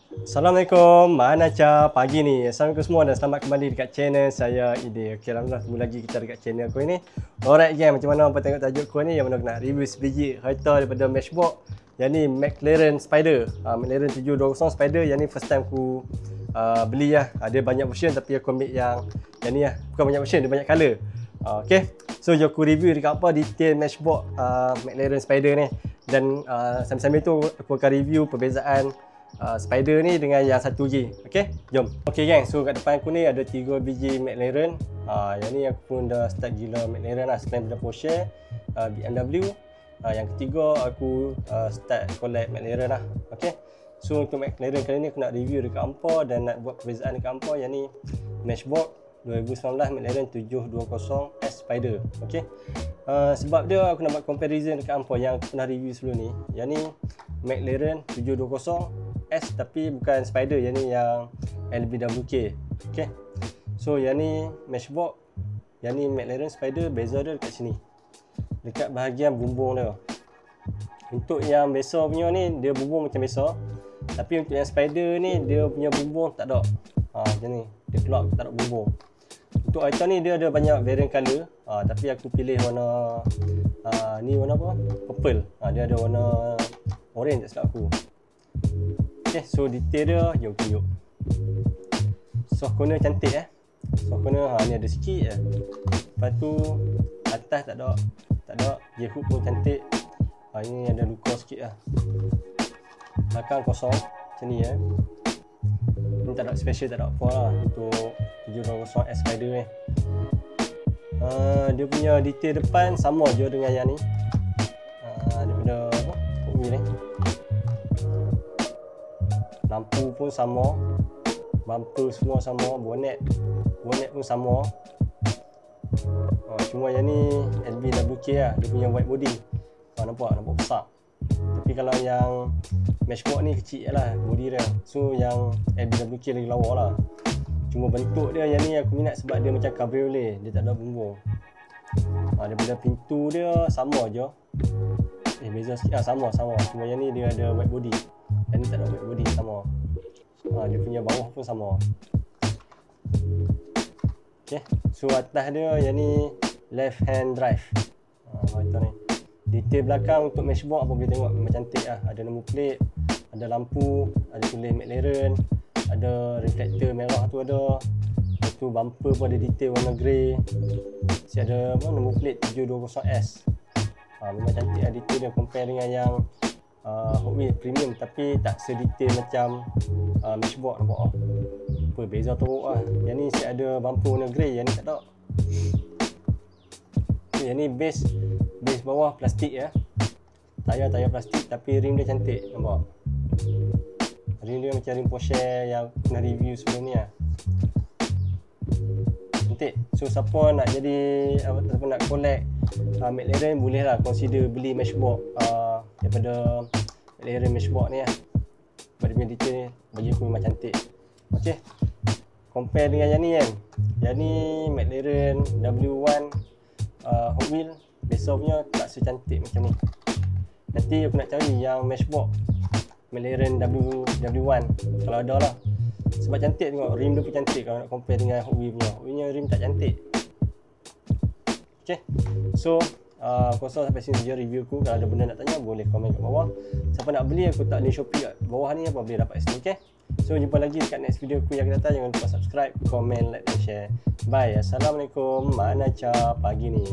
Assalamualaikum, mana Ca pagi ni. Assalamualaikum semua dan selamat kembali dekat channel saya Ide. Okey, alhamdulillah ketemu lagi kita dekat channel aku ini. Alright gang, macam mana apa tengok tajuk aku ni yang mana aku nak review sebiji kereta daripada Matchbox. Yang ni McLaren Spider. McLaren 720 Spider yang ni first time aku beli lah. Ada banyak version tapi aku ambil yang ni lah. Bukan banyak version, dia banyak color. Okay, so jom aku review dekat apa detail Matchbox McLaren Spider ni. Dan sambil-sambil tu aku akan review perbezaan Spider ni dengan yang satu lagi. Okay, jom. Okay gang, so kat depan aku ni ada 3 biji McLaren. Yang ni aku pun dah start gila McLaren lah selain daripada Porsche, BMW. Yang ketiga aku start collect McLaren lah. Okay, so untuk McLaren kali ni aku nak review dekat Ampa dan nak buat perbezaan dekat Ampa. Yang ni Matchbox 2019 McLaren 720S Spider. Okay, sebab dia aku nak buat comparison dekat Ampa yang aku pernah review sebelum ni. Yang ni McLaren 720S tapi bukan Spider, yang ni yang LBWK. Okay, so yang ni Matchbox, yang ni McLaren Spider. Beza dia dekat sini, dekat bahagian bumbung dia. Untuk yang biasa punya ni dia bumbung macam biasa, tapi untuk yang Spider ni dia punya bumbung tak ada. Macam ni, dia keluar tak ada bumbung. Untuk item ni dia ada banyak variant color, tapi aku pilih warna ni warna apa? Purple. Dia ada warna orange tak silap aku. Okay, so detail dia jom tunjuk. Soft corner cantik Soft corner ni ada sikit je. Lepas tu atas tak ada. Gear hook pun cantik. Ini ada luka sikit lah. Belakang kosong macam ni Ni tak ada special, tak ada apa lah untuk 720S Spider ni. Dia punya detail depan sama je dengan yang ni. Daripada apa? Wheel ni. Lampu pun sama. Bumper semua sama. Bonnet pun sama. Cuma yang ni LBWK lah. Dia punya white body. Nampak besar. Tapi kalau yang Matchbox ni kecil je lah body dia. So yang LBWK lagi lawa lah. Cuma bentuk dia yang ni aku minat sebab dia macam cabriolet. Dia tak ada bumbung. Daripada pintu dia sama je. Beza sikit sama. Cuma yang ni dia ada white body. Yang ni tak ada white body, sama. Dia punya bawah pun sama. Okay, so atas dia yang ni left hand drive. Itu ni. Detail belakang untuk Matchbox apa boleh tengok memang cantik lah. Ada nombor plate, ada lampu, ada tulis McLaren, ada reflektor merah tu ada. Lepas tu bumper pun ada detail warna grey. Masih ada apa, nombor plate 720S. Memang cantik lah detail dia compare dengan yang Hot Wheels Premium, tapi tak sedetail macam Matchbox. Nampak beza teruk lah. Yang ni masih ada bumper warna grey, yang ni tak ada. Yang ni base bawah plastik tayar plastik, tapi rim dia cantik. Nampak rim dia macam rim Porsche yang pernah review sebelum ni cantik. So siapa nak jadi siapa nak collect McLaren, boleh lah consider beli Matchbox daripada McLaren Matchbox ni sebab dia punya detail ni bagi aku memang cantik. Okay, compare dengan yang ni yang ni McLaren W1 Hot Wheels biasa punya tak secantik macam ni. Nanti aku nak cari yang Matchbox McLaren W1 kalau ada lah. Sebab cantik, tengok rim dia pun cantik. Kalau nak compare dengan Hot Wheels punya, Hot Wheels punya rim tak cantik. Okay, so aku rasa sampai sini saja review aku. Kalau ada benda nak tanya boleh komen kat bawah. Siapa nak beli aku tak link Shopee kat bawah ni apa boleh dapat sini. Okay, so jumpa lagi dekat next video aku yang akan datang. Jangan lupa subscribe, komen, like dan share. Bye. Assalamualaikum. Mana Ca pagi ni.